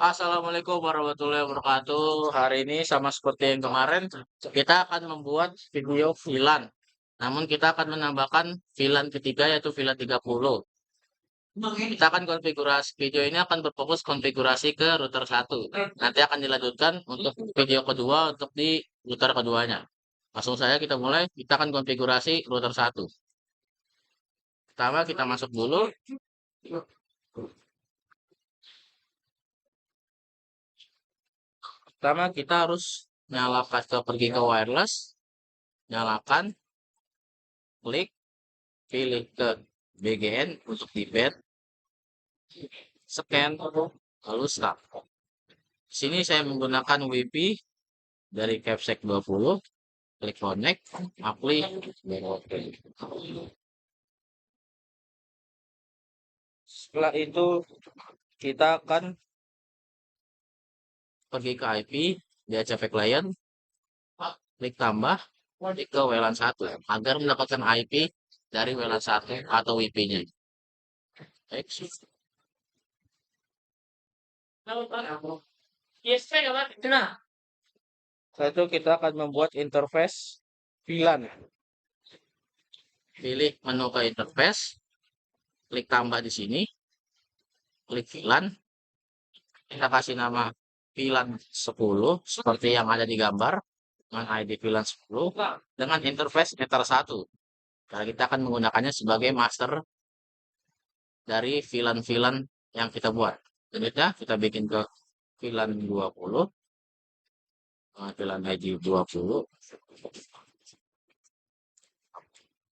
Assalamualaikum warahmatullahi wabarakatuh. Hari ini sama seperti yang kemarin, kita akan membuat video VLAN. Namun kita akan menambahkan VLAN ketiga yaitu VLAN 30. Kita akan konfigurasi video ini akan berfokus konfigurasi ke router 1. Nanti akan dilanjutkan untuk video kedua untuk di router keduanya. Langsung saja kita mulai, kita akan konfigurasi router 1. Pertama kita masuk dulu. Pertama kita harus pergi ke wireless, nyalakan, klik, pilih ke BGN untuk di bed, scan, lalu start. Di sini saya menggunakan WiFi dari Capsec 20, klik connect, apply, setelah itu kita akan pergi ke IP, DHCP client, klik tambah, klik ke WLAN 1 agar mendapatkan IP dari WLAN 1 atau WiFi-nya. Setelah itu kita akan membuat interface VLAN. Pilih menu ke interface, klik tambah di sini, klik VLAN, kita kasih nama VLAN 10 seperti yang ada di gambar dengan ID VLAN 10 dengan interface Ether 1. Karena kita akan menggunakannya sebagai master dari VLAN-VLAN yang kita buat. Selanjutnya kita bikin ke VLAN 20, VLAN ID 20.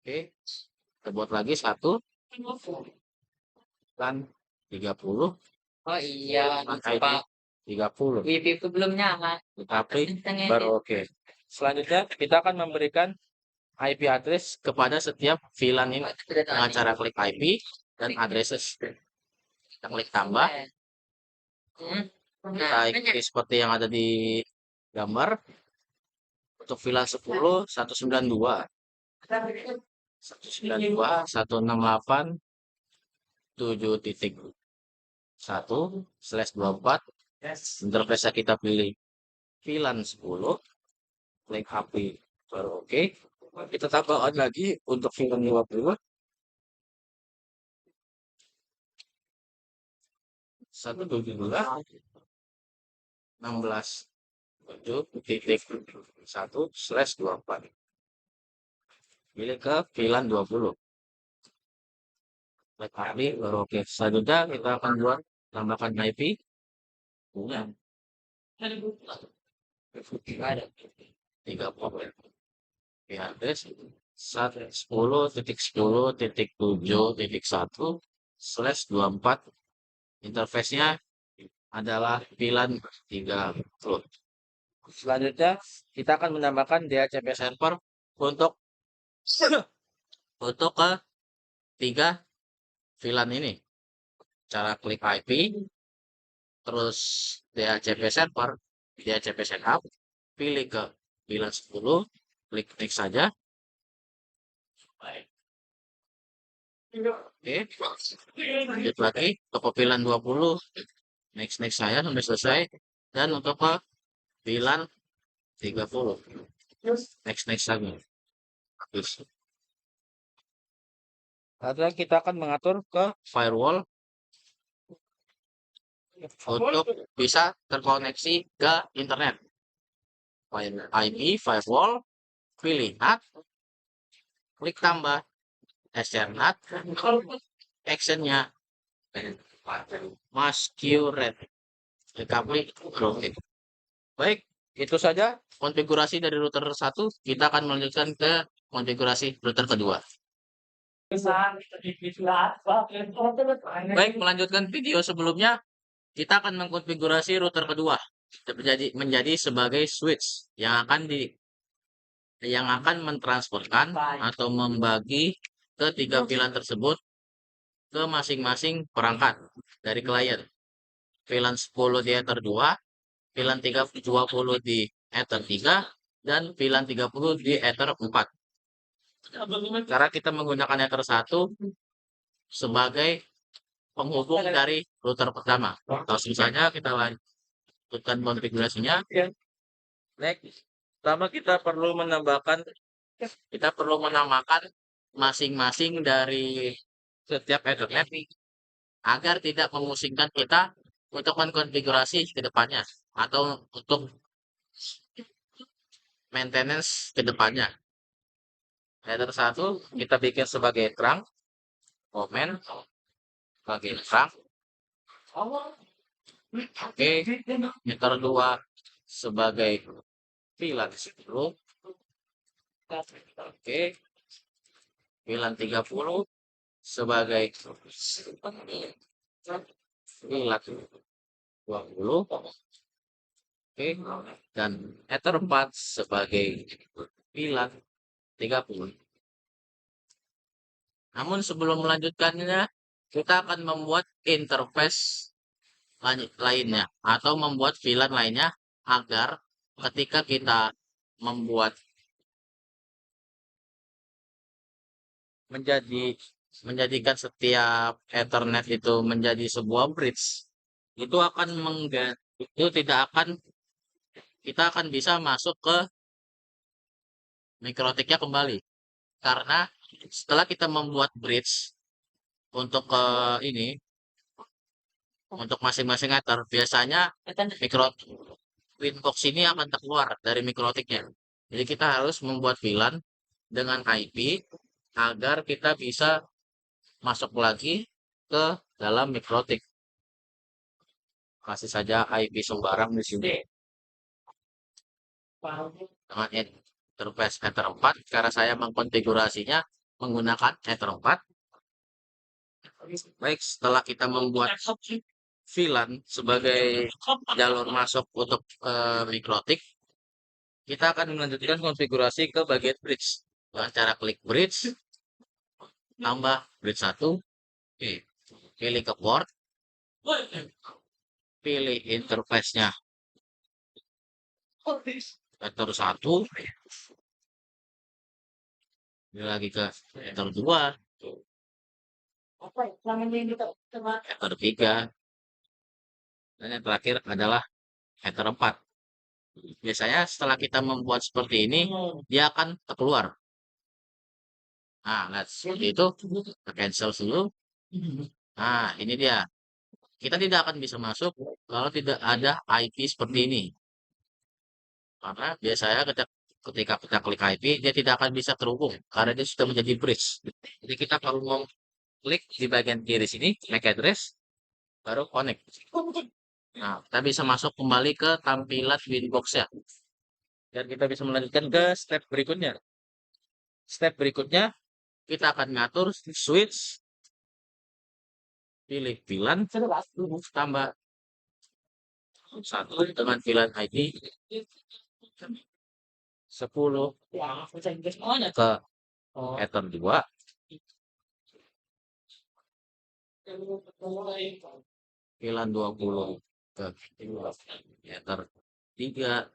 Oke, kita buat lagi satu VLAN 30. Oh iya, ID 30. WiFi itu belum nyala. Tapi baru oke. Selanjutnya kita akan memberikan IP address kepada setiap VLAN ini dengan cara klik IP dan addresses. Kita klik tambah. Kita ikuti seperti yang ada di gambar. Untuk VLAN 10 192 192 168.7.1/24. Interface kita pilih VLAN 10, klik HP baru oke. Kita tambahkan lagi untuk VLAN 20 172.16.7.1/24. Pilih ke VLAN 20. Klik HP baru oke. Selanjutnya kita akan buat tambahkan IP. Punya. Ada 3 port. IP address 10.10.10.1/24. Interface-nya adalah VLAN 30. Selanjutnya kita akan menambahkan DHCP server untuk ke 3 VLAN ini. Cara klik IP, terus DHCP server, DHCP setup, pilih ke VLAN 10, klik next saja. Oke, lanjut lagi ke VLAN 20, next saya sampai selesai. Dan untuk ke VLAN 30, next lagi. Habis. Lalu kita akan mengatur ke firewall untuk bisa terkoneksi ke internet. IP firewall, pilih NAT, klik tambah, SRNAT, actionnya masquerade. Klik oke. Baik, itu saja konfigurasi dari router 1. Kita akan melanjutkan ke konfigurasi router kedua. Baik, melanjutkan video sebelumnya, kita akan mengkonfigurasi router kedua menjadi sebagai switch yang akan mentransferkan atau membagi ketiga VLAN tersebut ke masing-masing perangkat dari klien. VLAN 10 di Ether 2, VLAN 20 di Ether 3, dan VLAN 30 di Ether 4. Karena kita menggunakan Ether 1 sebagai penghubung dari router pertama. Langsung saja kita lanjutkan konfigurasinya. Next, pertama kita perlu menambahkan masing-masing dari setiap Ethernet agar tidak memusingkan kita untuk mengkonfigurasi ke depannya atau untuk maintenance ke depannya. Ether 1 kita bikin sebagai trunk, komen sebagai trunk. Oke, Ether 2 sebagai VLAN 10. Oke, VLAN 30 sebagai VLAN 20. Oke, dan Ether 4 sebagai VLAN 30. Namun sebelum melanjutkannya, kita akan membuat interface lainnya atau membuat VLAN lainnya agar ketika kita menjadikan setiap Ethernet itu menjadi sebuah bridge, itu kita akan bisa masuk ke mikrotiknya kembali. Karena setelah kita membuat bridge untuk untuk masing-masing ether, biasanya Winbox ini akan keluar dari mikrotiknya. Jadi kita harus membuat VLAN dengan IP agar kita bisa masuk lagi ke dalam mikrotik. Kasih saja IP sembarang di sini. Dengan interface Ether 4, karena saya mengkonfigurasinya menggunakan Ether 4. Baik, setelah kita membuat VLAN sebagai jalur masuk untuk mikrotik, kita akan melanjutkan konfigurasi ke bagian bridge. Dengan cara klik bridge, tambah bridge 1, oke. Pilih ke port, pilih interface-nya Ether 1, pilih lagi ke Ether 2, Ether 3, dan yang terakhir adalah Ether 4. Biasanya setelah kita membuat seperti ini, dia akan keluar. Nah, lihat seperti itu. Kita cancel dulu. Nah, ini dia. Kita tidak akan bisa masuk kalau tidak ada IP seperti ini. Karena biasanya ketika kita klik IP, dia tidak akan bisa terhubung. Karena dia sudah menjadi bridge. Jadi kita perlu klik di bagian kiri sini, MAC address, baru connect. Nah, kita bisa masuk kembali ke tampilan Winbox ya. Dan kita bisa melanjutkan ke step berikutnya. Step berikutnya, kita akan ngatur switch, pilih VLAN, tambah 1 dengan VLAN ID 10 ke Ether 2, VLAN 20 ke Ether 3,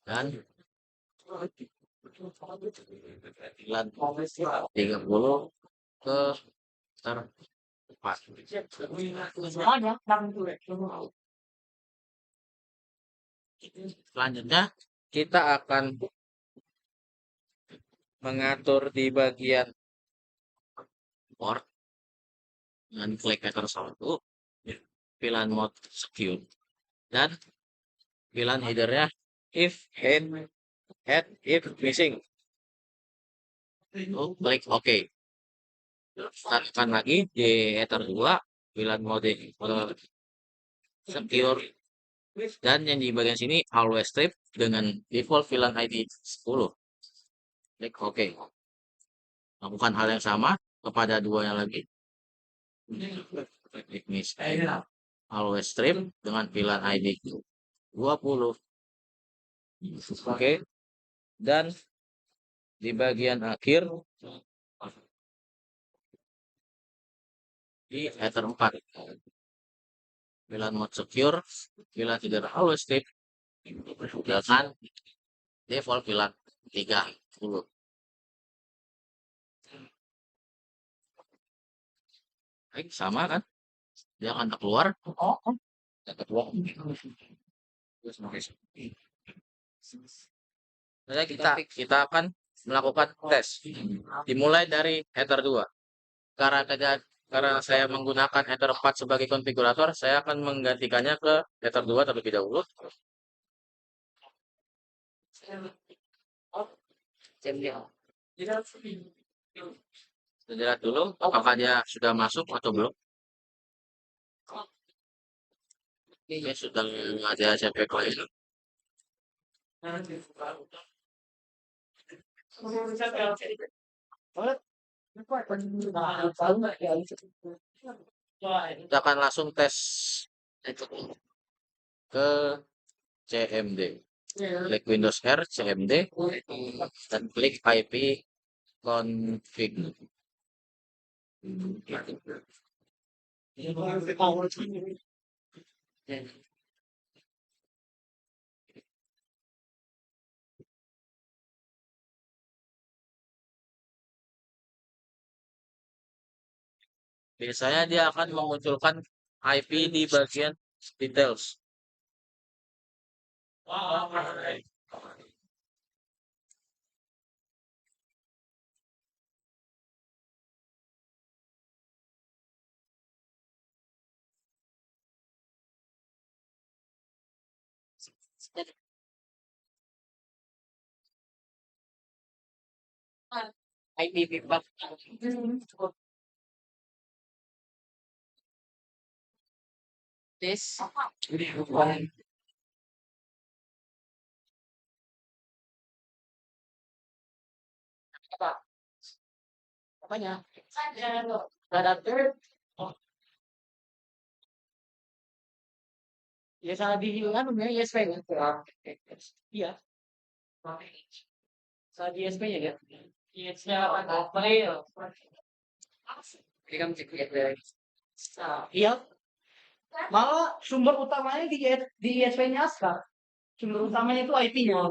dan VLAN 30 ke Ether 4. Selanjutnya kita akan mengatur di bagian port dengan klik Ether 1, VLAN mode secure, dan VLAN headernya if missing. Klik OK. Tekan lagi di Ether 2, VLAN mode secure, dan yang di bagian sini always strip dengan default VLAN ID 10. Klik OK. Lakukan hal yang sama kepada duanya lagi. Klik always strip dengan VLAN ID 20. Oke. Dan di bagian akhir di Ether 4, VLAN mode secure, VLAN tidak always strip dengan default VLAN 30. Baik, sama kan? Dia akan keluar. Yang kedua. Terus Nah, kita akan melakukan tes. Dimulai dari Ether 2. Karena saya menggunakan Ether 4 sebagai konfigurator, saya akan menggantikannya ke Ether 2 terlebih dahulu. Kita lihat dulu apakah dia sudah masuk atau belum. Ini sudah ada CP lain. Kita akan langsung tes ke CMD. Klik Windows R, CMD, dan klik IP config. Biasanya dia akan memunculkan IP di bagian details. IP feedback. This. Apa? Apanya? Ada third. Ya salah di kan yes kan? Iya. Salah di SP-nya ya? Yes-nya apa ya? Ini kan cek dari. Iya. Malah sumber utamanya di ISP-nya Aska. Sumber utamanya itu IP-nya.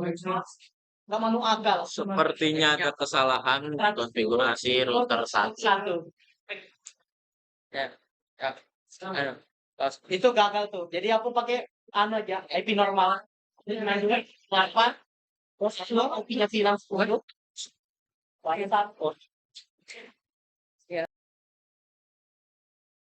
Nggak mau akal. Sepertinya ada kesalahan konfigurasi router 1. Satu. Ya. Ya. Ayo. Itu gagal tuh. Jadi aku pakai aja IP normal. Jadi 8. Terus IP-nya hilang 10. Pakai 1.